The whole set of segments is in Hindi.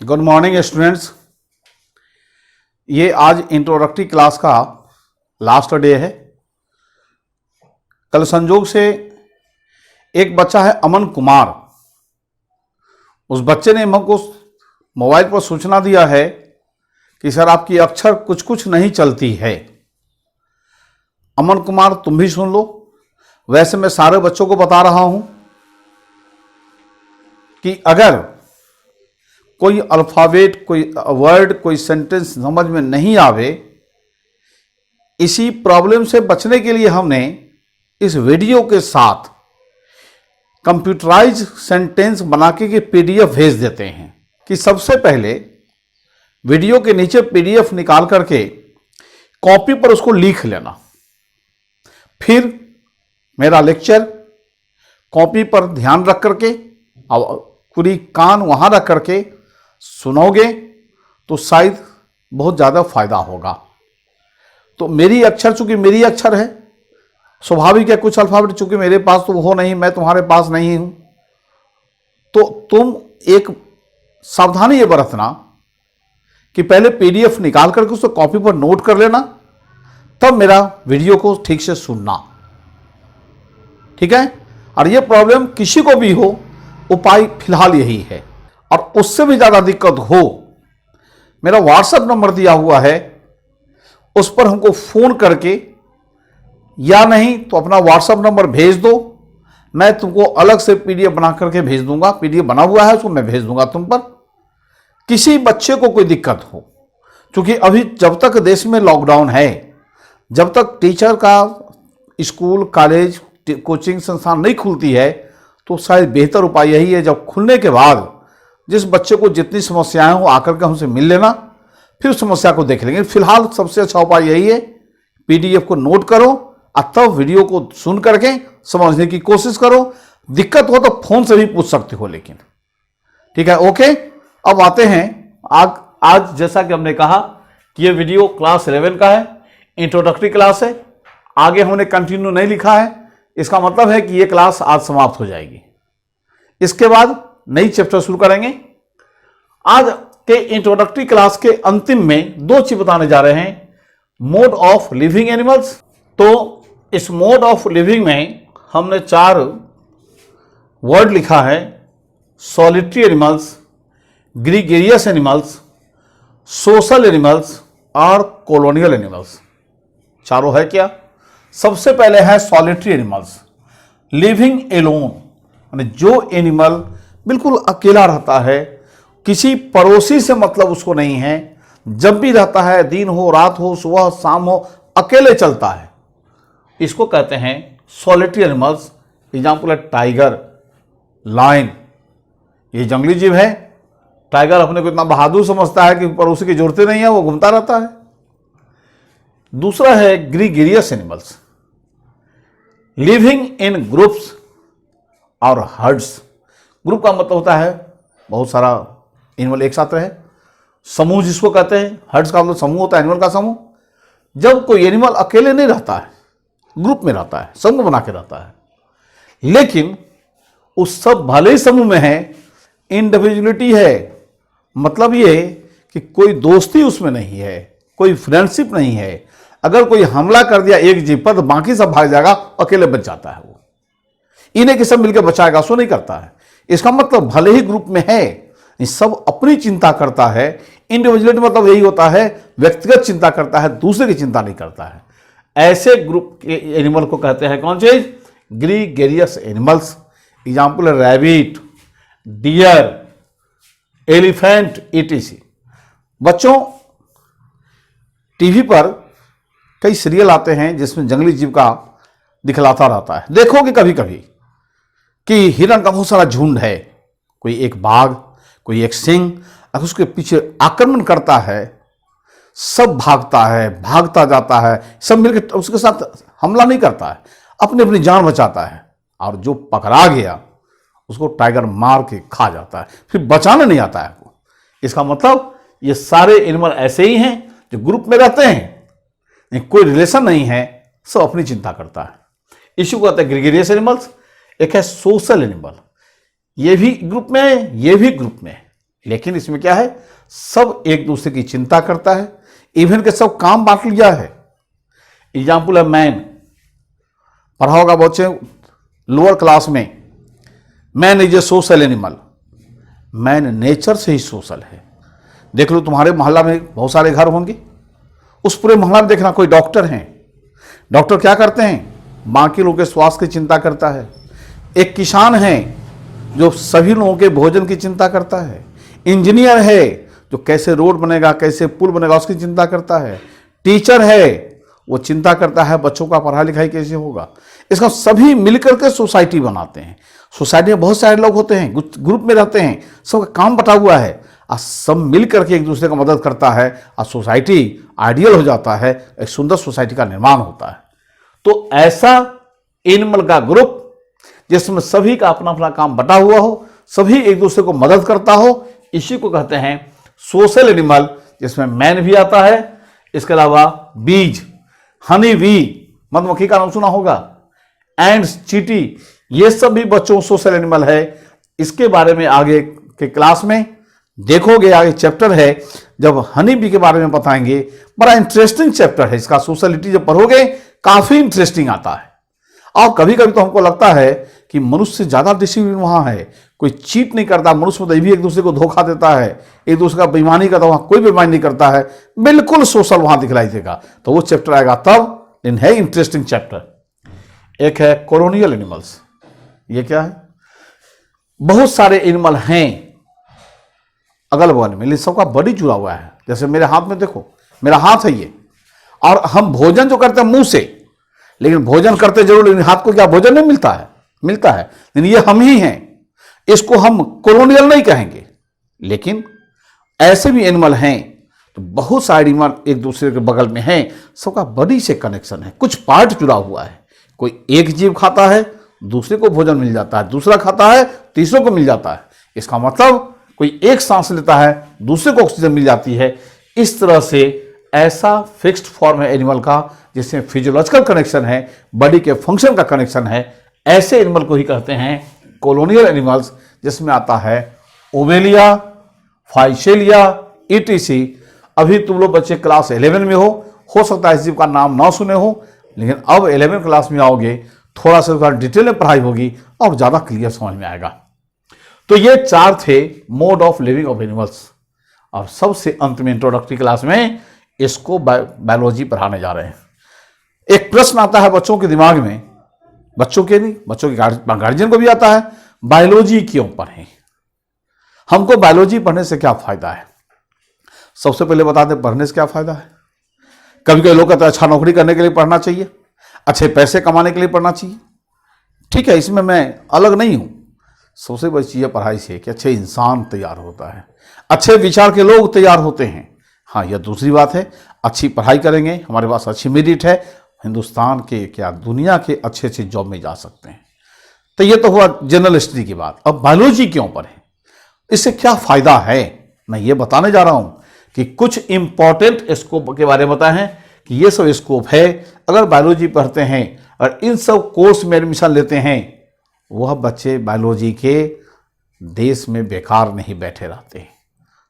Good morning students. ये आज इंट्रोडक्टरी क्लास का लास्ट डे है। कल संजोग से एक बच्चा है अमन कुमार, उस बच्चे ने हमको मोबाइल पर सूचना दिया है कि सर आपकी अक्षर कुछ कुछ नहीं चलती है। अमन कुमार तुम भी सुन लो। वैसे मैं सारे बच्चों को बता रहा हूं कि अगर कोई अल्फ़ाबेट, कोई वर्ड, कोई सेंटेंस समझ में नहीं आवे, इसी प्रॉब्लम से बचने के लिए हमने इस वीडियो के साथ कंप्यूटराइज सेंटेंस बना के पीडीएफ भेज देते हैं कि सबसे पहले वीडियो के नीचे पीडीएफ निकाल करके कॉपी पर उसको लिख लेना, फिर मेरा लेक्चर कॉपी पर ध्यान रख करके पूरी कान वहां रख करके सुनोगे तो शायद बहुत ज़्यादा फायदा होगा। तो मेरी अक्षर चूंकि मेरी अक्षर है, स्वाभाविक है कुछ अल्फाबेट चूंकि मेरे पास तो हो नहीं, मैं तुम्हारे पास नहीं हूं, तो तुम एक सावधानी ये बरतना कि पहले पीडीएफ निकाल करके उसको कॉपी पर नोट कर लेना, तब मेरा वीडियो को ठीक से सुनना, ठीक है। और ये प्रॉब्लम किसी को भी हो, उपाय फिलहाल यही है। और उससे भी ज्यादा दिक्कत हो, मेरा व्हाट्सएप नंबर दिया हुआ है, उस पर हमको फोन करके या नहीं तो अपना व्हाट्सएप नंबर भेज दो, मैं तुमको अलग से पीडीएफ बना करके भेज दूंगा। पीडीएफ बना हुआ है उसको मैं भेज दूंगा तुम पर। किसी बच्चे को कोई दिक्कत हो, क्योंकि अभी जब तक देश में लॉकडाउन है, जब तक टीचर का स्कूल, कॉलेज, कोचिंग संस्थान नहीं खुलती है, तो शायद बेहतर उपाय यही है जब खुलने के बाद जिस बच्चे को जितनी समस्याएं हो आकर के हमसे मिल लेना, फिर उस समस्या को देख लेंगे। फिलहाल सबसे अच्छा उपाय यही है, पीडीएफ को नोट करो और तब वीडियो को सुन करके समझने की कोशिश करो। दिक्कत हो तो फोन से भी पूछ सकते हो, लेकिन ठीक है, ओके। अब आते हैं आज जैसा कि हमने कहा कि ये वीडियो क्लास 11 का है, इंट्रोडक्टरी क्लास है। आगे हमने कंटिन्यू नहीं लिखा है, इसका मतलब है कि ये क्लास आज समाप्त हो जाएगी। इसके बाद नई चैप्टर शुरू करेंगे। आज के इंट्रोडक्टरी क्लास के अंतिम में दो चीज बताने जा रहे हैं, मोड ऑफ लिविंग एनिमल्स। तो इस मोड ऑफ लिविंग में हमने 4 वर्ड लिखा है, solitary animals, gregarious animals, social animals और कॉलोनियल एनिमल्स। चारों है क्या? सबसे पहले है सॉलिटरी एनिमल्स, लिविंग एलोन, यानी जो एनिमल बिल्कुल अकेला रहता है, किसी पड़ोसी से मतलब उसको नहीं है, जब भी रहता है, दिन हो, रात हो, सुबह शाम हो, अकेले चलता है, इसको कहते हैं सॉलिटरी एनिमल्स। एग्जाम्पल है टाइगर, लायन, ये जंगली जीव है। टाइगर अपने को इतना बहादुर समझता है कि पड़ोसी की जरूरत नहीं है, वो घूमता रहता है। दूसरा है gregarious animals, living in groups और हर्ड्स। ग्रुप का मतलब होता है बहुत सारा एनिमल एक साथ रहे, समूह जिसको कहते हैं। हर्ड्स का मतलब समूह होता है, एनिमल का समूह। जब कोई एनिमल अकेले नहीं रहता है, ग्रुप में रहता है, समूह बना के रहता है, लेकिन उस सब भले ही समूह में है, इंडिविजुअलिटी है, मतलब ये कि कोई दोस्ती उसमें नहीं है, कोई फ्रेंडशिप नहीं है। अगर कोई हमला कर दिया एक जीव पर तो बाकी सब भाग जाएगा, अकेले बच जाता है। वो इन्हें के सब मिलकर बचाएगा, सो नहीं करता है। इसका मतलब भले ही ग्रुप में है, सब अपनी चिंता करता है। इंडिविजुअलिटी मतलब यही होता है, व्यक्तिगत चिंता करता है, दूसरे की चिंता नहीं करता है। ऐसे ग्रुप के एनिमल को कहते हैं कौन चीज? Gregarious animals. एग्जाम्पल है रैबिट, डियर, एलिफेंट, ईटीसी। बच्चों, टीवी पर कई सीरियल आते हैं जिसमें जंगली जीव का दिखलाता रहता है। देखोगे कभी कभी कि हिरण का बहुत सारा झुंड है, कोई एक बाघ, कोई एक सिंह, अगर उसके पीछे आक्रमण करता है, सब भागता है, भागता जाता है, सब मिलकर उसके साथ हमला नहीं करता है, अपनी अपनी जान बचाता है, और जो पकड़ा गया उसको टाइगर मार के खा जाता है, फिर बचाने नहीं आता है वो। इसका मतलब ये सारे एनिमल ऐसे ही हैं जो ग्रुप में रहते हैं, कोई रिलेशन नहीं है, सब अपनी चिंता करता है। इसी को कहते हैं ग्रीगेरियस एनिमल्स। एक है सोशल एनिमल, ये भी ग्रुप में है, ये भी ग्रुप में है, लेकिन इसमें क्या है, सब एक दूसरे की चिंता करता है, इवन के सब काम बांट लिया है। एग्जाम्पल है मैन, पढ़ा होगा बच्चे लोअर क्लास में, man is a social animal. Man nature से ही सोशल है। देख लो तुम्हारे मोहल्ला में बहुत सारे घर होंगे, उस पूरे मोहल्ला में देखना कोई डॉक्टर हैं। डॉक्टर क्या करते हैं, बाकी लोगों के स्वास्थ्य की चिंता करता है। एक किसान है जो सभी लोगों के भोजन की चिंता करता है। इंजीनियर है जो कैसे रोड बनेगा, कैसे पुल बनेगा, उसकी चिंता करता है। टीचर है वो चिंता करता है बच्चों का पढ़ाई लिखाई कैसे होगा। इसका सभी मिलकर के सोसाइटी बनाते हैं। सोसाइटी में बहुत सारे लोग होते हैं, ग्रुप में रहते हैं, सबका काम बटा हुआ है और सब मिलकर के एक दूसरे का मदद करता है और सोसाइटी आइडियल हो जाता है, एक सुंदर सोसाइटी का निर्माण होता है। तो ऐसा एनिमल का ग्रुप जिसमें सभी का अपना अपना काम बटा हुआ हो, सभी एक दूसरे को मदद करता हो, इसी को कहते हैं सोशल एनिमल, जिसमें मैन भी आता है। इसके अलावा बीज, हनी बी, मधुमक्खी का नाम सुना होगा, एंड्स, चींटी, ये सब भी बच्चों सोशल एनिमल है। इसके बारे में आगे के क्लास में देखोगे, आगे चैप्टर है जब हनी बी के बारे में बताएंगे। बड़ा इंटरेस्टिंग चैप्टर है इसका, सोशलिटी जब पढ़ोगे काफी इंटरेस्टिंग आता है। और कभी कभी तो हमको लगता है कि मनुष्य से ज्यादा डिसिप्लिन वहां है, कोई चीट नहीं करता मनुष्य, मतलब भी एक दूसरे को धोखा देता है, एक दूसरे का बेईमानी करता, वहां कोई बेईमानी नहीं करता है, बिल्कुल सोशल वहां दिखलाई देगा। तो वो चैप्टर आएगा तब, लेकिन है इंटरेस्टिंग चैप्टर। एक है कॉलोनियल एनिमल्स। ये क्या है, बहुत सारे एनिमल हैं अगल बगल में, लेकिन सबका बॉडी जुड़ा हुआ है। जैसे मेरे हाथ में देखो, मेरा हाथ है ये, और हम भोजन जो करते हैं मुंह से, लेकिन भोजन करते जरूर, लेकिन हाथ को क्या भोजन नहीं मिलता है, मिलता है, लेकिन ये हम ही हैं। इसको हम कॉलोनियल नहीं कहेंगे, लेकिन ऐसे भी एनिमल हैं। तो बहुत सारे एनिमल एक दूसरे के बगल में हैं, सबका बॉडी से कनेक्शन है, कुछ पार्ट जुड़ा हुआ है। कोई एक जीव खाता है, दूसरे को भोजन मिल जाता है, दूसरा खाता है, तीसरे को मिल जाता है। इसका मतलब कोई एक सांस लेता है, दूसरे को ऑक्सीजन मिल जाती है। इस तरह से ऐसा फिक्स्ड फॉर्म है एनिमल का, जिसमें फिजियोलॉजिकल कनेक्शन है, बॉडी के फंक्शन का कनेक्शन है। ऐसे एनिमल को ही कहते हैं कॉलोनियल एनिमल्स, जिसमें आता है ओवेलिया, फाइशेलिया, ईटीसी। अभी तुम लोग बच्चे क्लास 11 में हो सकता है इस जीव का नाम ना सुने हो, लेकिन अब 11 क्लास में आओगे, थोड़ा सा डिटेल में पढ़ाई होगी और ज्यादा क्लियर समझ में आएगा। तो ये 4 थे mode of living of animals. और सबसे अंत में इंट्रोडक्टरी क्लास में इसको बायोलॉजी पढ़ाने जा रहे हैं। एक प्रश्न आता है बच्चों के दिमाग में, बच्चों के नहीं, बच्चों के गार्जियन को भी आता है, बायोलॉजी क्यों पढ़ें, हमको बायोलॉजी पढ़ने से क्या फायदा है। सबसे पहले बता दें पढ़ने से क्या फायदा है। कभी कभी लोग कहते हैं अच्छा नौकरी करने के लिए पढ़ना चाहिए, अच्छे पैसे कमाने के लिए पढ़ना चाहिए। ठीक है, इसमें मैं अलग नहीं हूं। सबसे बड़ी चीज है पढ़ाई से कि अच्छे इंसान तैयार होता है, अच्छे विचार के लोग तैयार होते हैं। हाँ, यह दूसरी बात है, अच्छी पढ़ाई करेंगे, हमारे पास अच्छी मेरिट है, हिंदुस्तान के क्या दुनिया के अच्छे अच्छे जॉब में जा सकते हैं। तो ये तो हुआ जनरल हिस्ट्री की बात। अब बायोलॉजी क्यों पढ़ें, इससे क्या फायदा है, मैं ये बताने जा रहा हूं कि कुछ इंपॉर्टेंट स्कोप के बारे में बताए हैं कि ये सब स्कोप है। अगर बायोलॉजी पढ़ते हैं और इन सब कोर्स में एडमिशन लेते हैं, वह बच्चे बायोलॉजी के देश में बेकार नहीं बैठे रहते।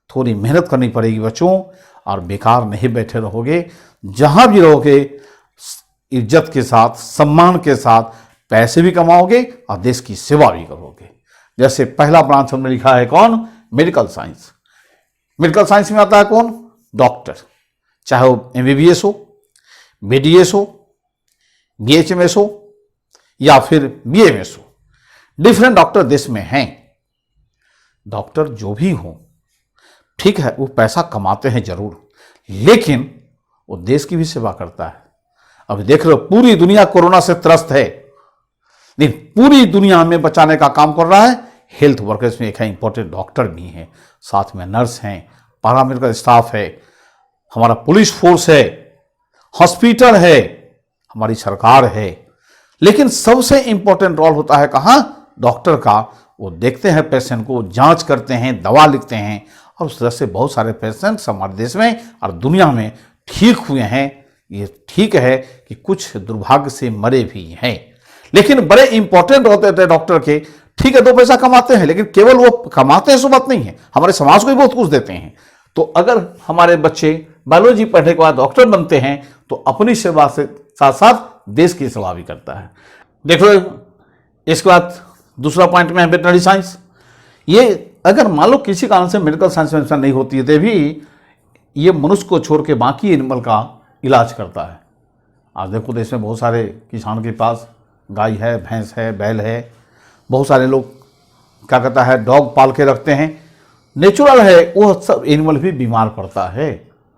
थोड़ी मेहनत करनी पड़ेगी बच्चों, और बेकार नहीं बैठे रहोगे। जहां भी रहोगे इज्जत के साथ, सम्मान के साथ पैसे भी कमाओगे और देश की सेवा भी करोगे। जैसे पहला ब्रांच हमने लिखा है कौन, मेडिकल साइंस। मेडिकल साइंस में आता है कौन, डॉक्टर, चाहे वो MBBS हो, BDS हो, BHMS हो या फिर BMS हो। डिफरेंट डॉक्टर देश में हैं। डॉक्टर जो भी हो, ठीक है, वो पैसा कमाते हैं जरूर, लेकिन वो देश की भी सेवा करता है। अभी देख रहे हो पूरी दुनिया कोरोना से त्रस्त है, लेकिन पूरी दुनिया में बचाने का काम कर रहा है। हेल्थ वर्कर्स में एक है इंपॉर्टेंट डॉक्टर भी हैं, साथ में नर्स हैं, पैरामेडिकल स्टाफ है, हमारा पुलिस फोर्स है, हॉस्पिटल है, हमारी सरकार है। लेकिन सबसे इंपॉर्टेंट रोल होता है कहाँ, डॉक्टर का। वो देखते हैं पेशेंट को, जांच करते हैं, दवा लिखते हैं, और उस तरह से बहुत सारे पेशेंट्स हमारे देश में और दुनिया में ठीक हुए हैं। ये ठीक है कि कुछ दुर्भाग्य से मरे भी हैं, लेकिन बड़े इंपॉर्टेंट होते थे डॉक्टर के। ठीक है, 2 पैसा कमाते हैं, लेकिन केवल वो कमाते हैं सो बात नहीं है, हमारे समाज को भी बहुत कुछ देते हैं। तो अगर हमारे बच्चे बायोलॉजी पढ़ने के बाद डॉक्टर बनते हैं तो अपनी सेवा से साथ साथ देश की सेवा भी करता है। देखो, इसके बाद दूसरा पॉइंट में है वेटनरी साइंस। ये अगर मान लो किसी कारण से मेडिकल साइंस में एडमिशन नहीं होती है तो भी ये मनुष्य को छोड़ के बाकी एनिमल का इलाज करता है। आज देखो देश में बहुत सारे किसान के पास गाय है, भैंस है, बैल है, बहुत सारे लोग क्या कहता है डॉग पाल के रखते हैं। नेचुरल है, वो सब एनिमल भी बीमार पड़ता है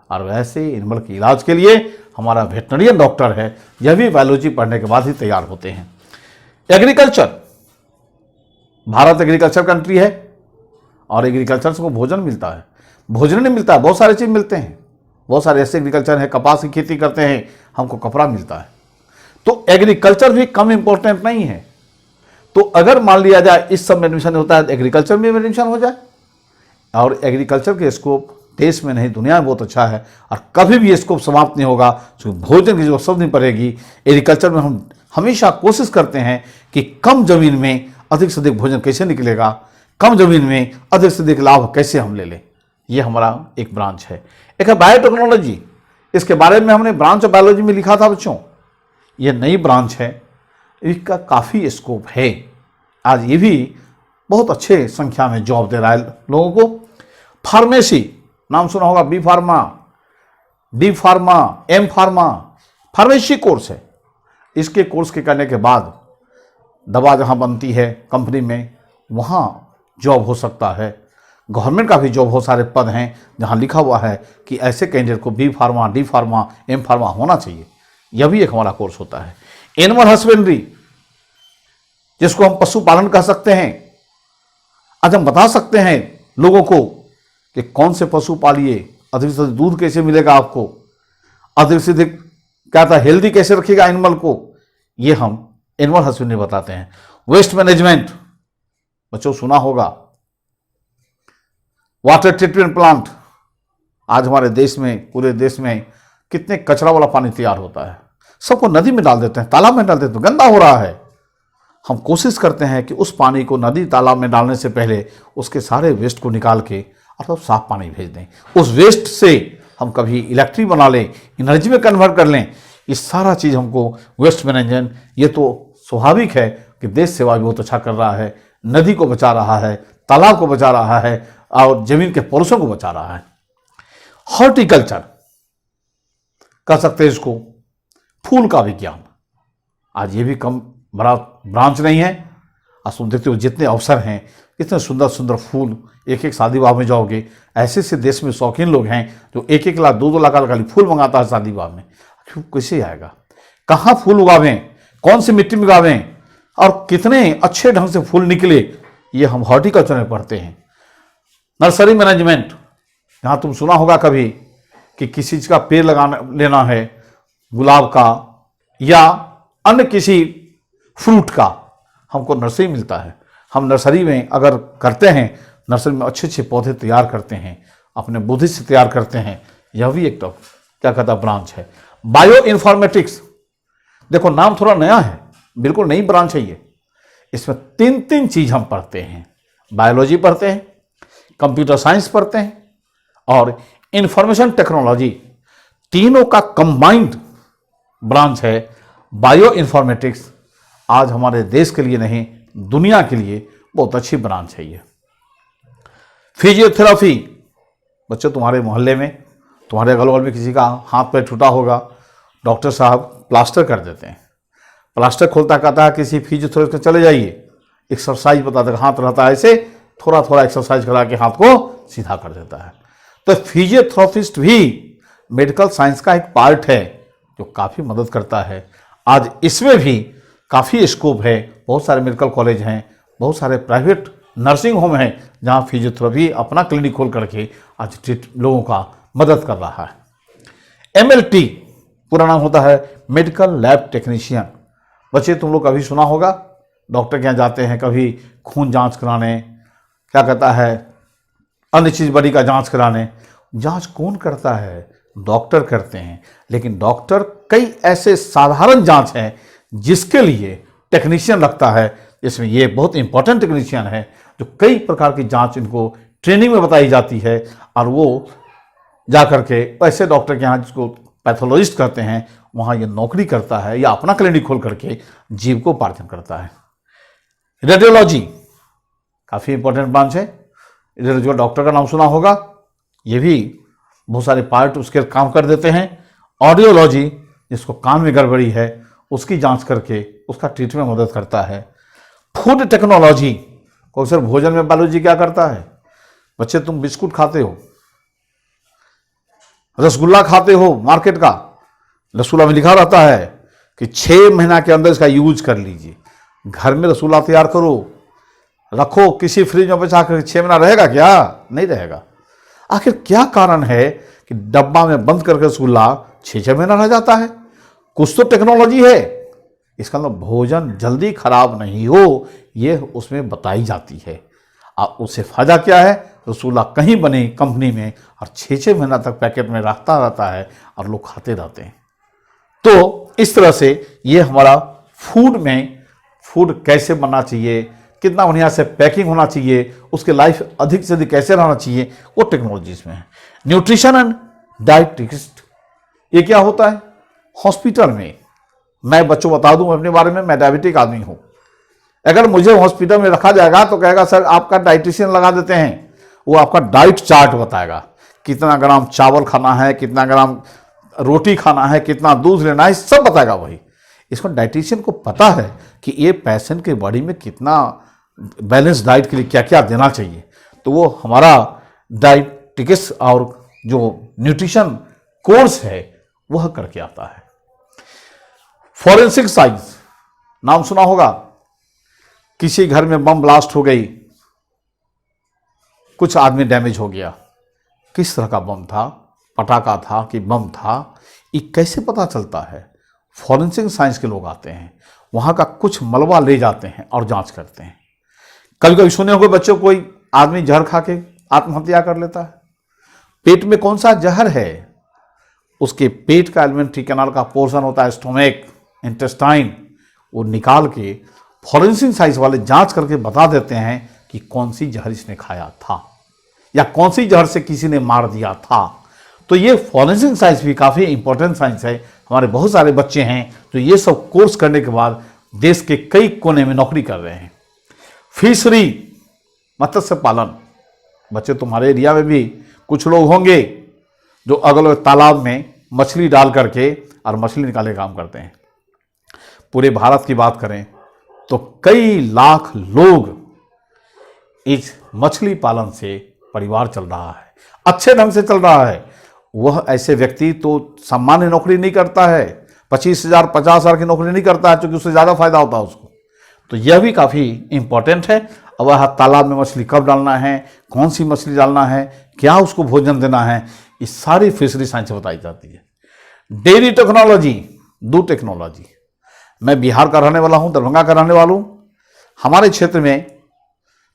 और वैसे एनिमल के इलाज के लिए हमारा वेटनरियन डॉक्टर है, यह भी बायोलॉजी पढ़ने के बाद ही तैयार होते हैं। एग्रीकल्चर, भारत एग्रीकल्चर कंट्री है और एग्रीकल्चर से को भोजन मिलता है, भोजन नहीं मिलता है, बहुत सारे चीज़ मिलते हैं। बहुत सारे ऐसे एग्रीकल्चर है, कपास की खेती करते हैं, हमको कपड़ा मिलता है। तो एग्रीकल्चर भी कम इंपॉर्टेंट नहीं है। तो अगर मान लिया जाए इस सब में एडमिशन होता है तो एग्रीकल्चर में एडमिशन हो जाए, और एग्रीकल्चर के स्कोप देश में नहीं दुनिया में बहुत अच्छा है और कभी भी स्कोप समाप्त नहीं होगा, क्योंकि भोजन की जरूरत नहीं पड़ेगी। एग्रीकल्चर में हम हमेशा कोशिश करते हैं कि कम जमीन में अधिक से अधिक भोजन कैसे निकलेगा, कम जमीन में अधिक से अधिक लाभ कैसे हम ले लें। ये हमारा एक ब्रांच है। एक है बायोटेक्नोलॉजी, इसके बारे में हमने ब्रांच ऑफ बायोलॉजी में लिखा था बच्चों। ये नई ब्रांच है, इसका काफ़ी स्कोप है। आज ये भी बहुत अच्छे संख्या में जॉब दे रहा है लोगों को। फार्मेसी, नाम सुना होगा, B pharma, D pharma, M pharma, pharmacy course है। इसके कोर्स के करने के बाद दवा जहाँ बनती है कंपनी में, वहाँ जॉब हो सकता है। गवर्नमेंट का भी जॉब बहुत सारे पद हैं जहाँ लिखा हुआ है कि ऐसे कैंडिडेट को B pharma, D pharma, M pharma होना चाहिए। यह भी एक हमारा कोर्स होता है। एनिमल हस्बेंड्री, जिसको हम पशुपालन कह सकते हैं। आज हम बता सकते हैं लोगों को कि कौन से पशु पालिए, अधिक से अधिक दूध कैसे मिलेगा आपको, अधिक से अधिक क्या था हेल्दी कैसे रखिएगा एनिमल को, ये हम एनिमल हस्बेंड्री बताते हैं। वेस्ट मैनेजमेंट, बच्चों सुना होगा, वाटर ट्रीटमेंट प्लांट। आज हमारे देश में, पूरे देश में कितने कचरा वाला पानी तैयार होता है, सबको नदी में डाल देते हैं, तालाब में डाल देते हैं, गंदा हो रहा है। हम कोशिश करते हैं कि उस पानी को नदी तालाब में डालने से पहले उसके सारे वेस्ट को निकाल के और सब साफ पानी भेज दें। उस वेस्ट से हम कभी इलेक्ट्रिक बना लें, एनर्जी में कन्वर्ट कर लें। ये सारा चीज़ हमको वेस्ट मैनेजमेंट, ये तो स्वाभाविक है कि देश सेवा भी बहुत अच्छा कर रहा है, नदी को बचा रहा है, तालाब को बचा रहा है और जमीन के पोर्शन को बचा रहा है। हॉर्टिकल्चर कह सकते हैं इसको, फूल का विज्ञान। आज ये भी कम बड़ा ब्रांच नहीं है। आज तुम देखते हो जितने अवसर हैं, इतने सुंदर सुंदर फूल। एक एक शादी विवाह में जाओगे, ऐसे ऐसे देश में शौकीन लोग हैं जो 1-1 लाख 2-2 लाख का खाली फूल मंगाता है शादी विवाह में। कैसे आएगा, कहाँ फूल उगावें, कौन सी मिट्टी में उगावें और कितने अच्छे ढंग से फूल निकले, ये हम हॉर्टिकल्चर में पढ़ते हैं। नर्सरी मैनेजमेंट, यहाँ तुम सुना होगा कभी कि किसी चीज़ का पेड़ लगाना लेना है, गुलाब का या अन्य किसी फ्रूट का, हमको नर्सरी मिलता है। हम नर्सरी में अगर करते हैं, नर्सरी में अच्छे अच्छे पौधे तैयार करते हैं, अपने बुद्धि से तैयार करते हैं। यह भी एक तो क्या कहता ब्रांच है। बायो इन्फॉर्मेटिक्स, देखो नाम थोड़ा नया है, बिल्कुल नई ब्रांच है ये। इसमें 3 चीज हम पढ़ते हैं, बायोलॉजी पढ़ते हैं, कंप्यूटर साइंस पढ़ते हैं और इंफॉर्मेशन टेक्नोलॉजी। तीनों का कंबाइंड ब्रांच है बायो इन्फॉर्मेटिक्स। आज हमारे देश के लिए नहीं, दुनिया के लिए बहुत अच्छी ब्रांच है ये। फिजियोथेरेपी, बच्चों तुम्हारे मोहल्ले में, तुम्हारे अगल बगल में किसी का हाथ पैर टूटा होगा, डॉक्टर साहब प्लास्टर कर देते हैं। प्लास्टर खोलता कहता है किसी फिजियोथेरेपिस्ट के चले जाइए, एक्सरसाइज बताते, हाथ रहता है ऐसे, थोड़ा थोड़ा एक्सरसाइज करा के हाथ को सीधा कर देता है। तो फिजियोथेरेपिस्ट भी मेडिकल साइंस का एक पार्ट है जो काफ़ी मदद करता है। आज इसमें भी काफ़ी स्कोप है। बहुत सारे मेडिकल कॉलेज हैं, बहुत सारे प्राइवेट नर्सिंग होम हैं जहाँ फिजियोथेरेपी अपना क्लिनिक खोल करके आज लोगों का मदद कर रहा है। MLT पूरा नाम होता है मेडिकल लैब टेक्नीशियन। बच्चे तुम लोग कभी सुना होगा, डॉक्टर के यहाँ जाते हैं कभी खून जांच कराने, क्या कहता है अन्य चीज़ बड़ी का जांच कराने। जांच कौन करता है? डॉक्टर करते हैं। लेकिन डॉक्टर कई ऐसे साधारण जांच हैं जिसके लिए टेक्नीशियन रखता है, इसमें ये बहुत इंपॉर्टेंट टेक्नीशियन है जो कई प्रकार की जांच इनको ट्रेनिंग में बताई जाती है और वो जा करके ऐसे डॉक्टर के यहाँ जिसको पैथोलॉजिस्ट कहते हैं वहाँ ये नौकरी करता है या अपना क्लिनिक खोल करके जीविकोपार्जन करता है। रेडियोलॉजी काफ़ी इंपॉर्टेंट ब्रांच है। रेडियोलॉजी डॉक्टर का नाम सुना होगा, ये भी बहुत सारे पार्ट उसके काम कर देते हैं। ऑडियोलॉजी जिसको कान में गड़बड़ी है उसकी जांच करके उसका ट्रीटमेंट में मदद करता है। फूड टेक्नोलॉजी को अक्सर भोजन में बायोलॉजी क्या करता है, बच्चे तुम बिस्कुट खाते हो, रसगुल्ला खाते हो मार्केट का, रसगुल्ला में लिखा रहता है कि 6 महीना के अंदर इसका यूज कर लीजिए। घर में रसगुल्ला तैयार करो, रखो किसी फ्रिज में बचा कर 6 महीना रहेगा क्या? नहीं रहेगा। आखिर क्या कारण है कि डब्बा में बंद करके रसगुल्ला 6 महीना रह जाता है? कुछ तो टेक्नोलॉजी है। इसका मतलब भोजन जल्दी खराब नहीं हो ये उसमें बताई जाती है। और उससे फायदा क्या है, रसगुल्ला कहीं बने कंपनी में और 6 महीना तक पैकेट में रखता रहता है और लोग खाते रहते हैं। तो इस तरह से ये हमारा फूड में फूड कैसे बनना चाहिए, कितना बढ़िया से पैकिंग होना चाहिए, उसके लाइफ अधिक से अधिक कैसे रहना चाहिए, वो टेक्नोलॉजीज में है। न्यूट्रिशन एंड डाइटिस्ट ये क्या होता है? हॉस्पिटल में मैं बच्चों बता दूं अपने बारे में, मैं डायबिटिक आदमी हूं। अगर मुझे हॉस्पिटल में रखा जाएगा तो कहेगा सर आपका डाइटिशियन लगा देते हैं, वो आपका डाइट चार्ट बताएगा, कितना ग्राम चावल खाना है, कितना ग्राम रोटी खाना है, कितना दूध लेना है, सब बताएगा वही। इसमें डाइटिशियन को पता है कि ये पेशेंट के बॉडी में कितना बैलेंस डाइट के लिए क्या क्या देना चाहिए, तो वो हमारा डाइटिक्स और जो न्यूट्रिशन कोर्स है वह करके आता है। फॉरेंसिक साइंस नाम सुना होगा, किसी घर में बम ब्लास्ट हो गई, कुछ आदमी डैमेज हो गया, किस तरह का बम था, पटाखा था कि बम था, ये कैसे पता चलता है? फॉरेंसिक साइंस के लोग आते हैं, वहाँ का कुछ मलबा ले जाते हैं और जांच करते हैं। कभी कभी सुने होंगे बच्चों, कोई आदमी जहर खा के आत्महत्या कर लेता है। पेट में कौन सा जहर है, उसके पेट का एलिमेंट्री कैनाल का पोर्शन होता है स्टोमक, इंटेस्टाइन, वो निकाल के फॉरेंसिक साइंस वाले जांच करके बता देते हैं कि कौन सी जहर इसने खाया था या कौन सी जहर से किसी ने मार दिया था। तो ये फॉरेंसिक साइंस भी काफ़ी इंपॉर्टेंट साइंस है। हमारे बहुत सारे बच्चे हैं तो ये सब कोर्स करने के बाद देश के कई कोने में नौकरी कर रहे हैं। फिशरी मत्स्य पालन, बच्चे तुम्हारे एरिया में भी कुछ लोग होंगे जो अगल तालाब में मछली डाल करके और मछली निकाले काम करते हैं। पूरे भारत की बात करें तो कई लाख लोग इस मछली पालन से परिवार चल रहा है, अच्छे ढंग से चल रहा है। वह ऐसे व्यक्ति तो सामान्य नौकरी नहीं करता है, 25,000 50,000 की नौकरी नहीं करता है, क्योंकि उससे ज़्यादा फायदा होता है उसको। तो यह भी काफ़ी इंपॉर्टेंट है। अब वह तालाब में मछली कब डालना है, कौन सी मछली डालना है, क्या उसको भोजन देना है, ये सारी फिशरी साइंस से बताई जाती है। डेयरी टेक्नोलॉजी, दूध टेक्नोलॉजी, मैं बिहार का रहने वाला हूँ, दरभंगा का रहने वाला हूँ। हमारे क्षेत्र में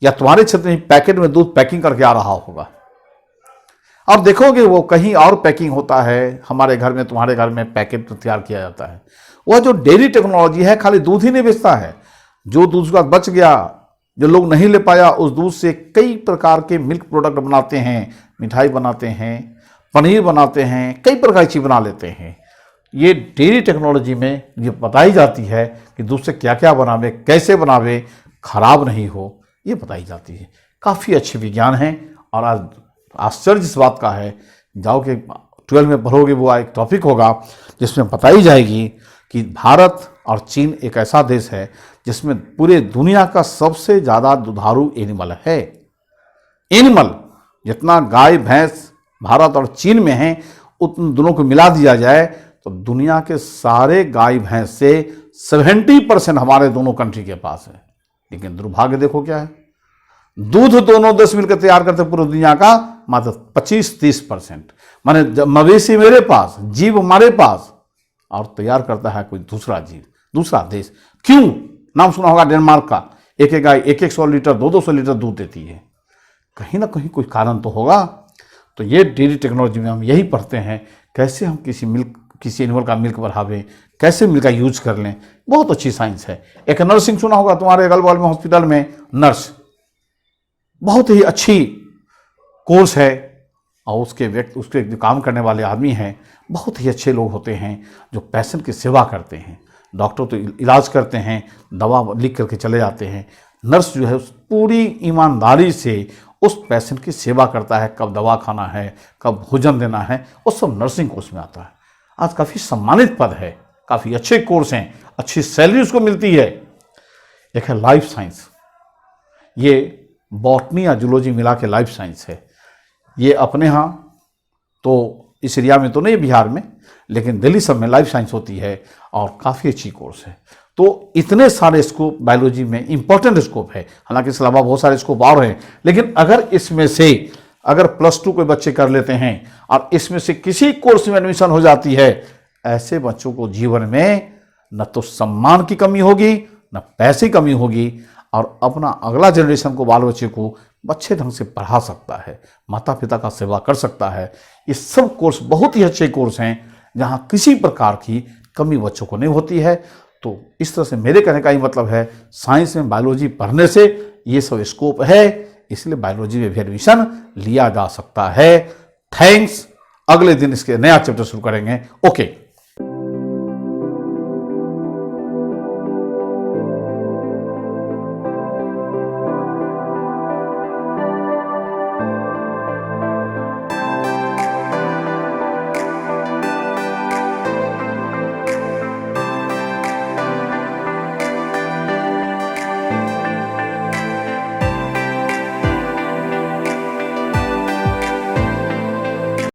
या तुम्हारे क्षेत्र में पैकेट में दूध पैकिंग करके आ रहा होगा, और देखोगे वो कहीं और पैकिंग होता है, हमारे घर में तुम्हारे घर में पैकेट तैयार किया जाता है। वह जो डेयरी टेक्नोलॉजी है खाली दूध ही नहीं बेचता है, जो दूध का बच गया, जो लोग नहीं ले पाया, उस दूध से कई प्रकार के मिल्क प्रोडक्ट बनाते हैं, मिठाई बनाते हैं, पनीर बनाते हैं, कई प्रकार की चीज़ बना लेते हैं। ये डेयरी टेक्नोलॉजी में ये बताई जाती है कि दूध से क्या क्या बनावे, कैसे बनावे, खराब नहीं हो, ये बताई जाती है। काफ़ी अच्छे विज्ञान हैं। और आज आश्चर्य इस बात का है, जाओ कि 12 में पढ़ोगे, वो एक टॉपिक होगा जिसमें बताई जाएगी कि भारत और चीन एक ऐसा देश है जिसमें पूरे दुनिया का सबसे ज़्यादा दुधारू एनिमल है। एनिमल जितना गाय भैंस भारत और चीन में है, उन दोनों को मिला दिया जाए तो दुनिया के सारे गाय भैंस से 70% हमारे दोनों कंट्री के पास है। लेकिन दुर्भाग्य देखो क्या है, दूध दोनों देश मिलकर तैयार करते पूरी दुनिया का मात्र 25-30%। माने मवेशी मेरे पास, जीव हमारे पास, और तैयार करता है कोई दूसरा जीव, दूसरा देश। क्यों? नाम सुना होगा डेनमार्क का, एक एक गाय 100 लीटर 200 लीटर दूध देती है। कहीं ना कहीं कोई कारण तो होगा। तो ये डेयरी टेक्नोलॉजी में हम यही पढ़ते हैं, कैसे हम किसी मिल्क किसी एनिमल का मिल्क बढ़ावें, कैसे मिल्क का यूज कर लें, बहुत अच्छी साइंस है। एक नर्सिंग सुना होगा तुम्हारे अगल बगल में हॉस्पिटल में, नर्स बहुत ही अच्छी कोर्स है, और उसके जो काम करने वाले आदमी हैं बहुत ही अच्छे लोग होते हैं जो पेशेंट की सेवा करते हैं। डॉक्टर तो इलाज करते हैं, दवा लिख करके चले जाते हैं, नर्स जो है पूरी ईमानदारी से उस पेशेंट की सेवा करता है, कब दवा खाना है, कब भोजन देना है, वो सब नर्सिंग कोर्स में आता है। आज काफ़ी सम्मानित पद है, काफ़ी अच्छे कोर्स हैं, अच्छी सैलरी उसको मिलती है। एक है लाइफ साइंस, ये बॉटनी या जूलॉजी मिला के लाइफ साइंस है। ये अपने यहाँ तो इस एरिया में तो नहीं, बिहार में, लेकिन दिल्ली सब में लाइफ साइंस होती है और काफ़ी अच्छी कोर्स है। तो इतने सारे स्कोप बायोलॉजी में इंपॉर्टेंट स्कोप है, हालांकि इसके अलावा बहुत सारे स्कोप और हैं, लेकिन अगर इसमें से अगर +2 कोई बच्चे कर लेते हैं और इसमें से किसी कोर्स में एडमिशन हो जाती है, ऐसे बच्चों को जीवन में न तो सम्मान की कमी होगी, न पैसे की कमी होगी, और अपना अगला जनरेशन को, बाल बच्चे को अच्छे ढंग से पढ़ा सकता है, माता पिता का सेवा कर सकता है। ये सब कोर्स बहुत ही अच्छे कोर्स हैं जहाँ किसी प्रकार की कमी बच्चों को नहीं होती है। तो इस तरह से मेरे कहने का ही मतलब है, साइंस में बायोलॉजी पढ़ने से ये सब स्कोप है, इसलिए बायोलॉजी में भी एडमिशन लिया जा सकता है। थैंक्स। अगले दिन इसके नया चैप्टर शुरू करेंगे। ओके।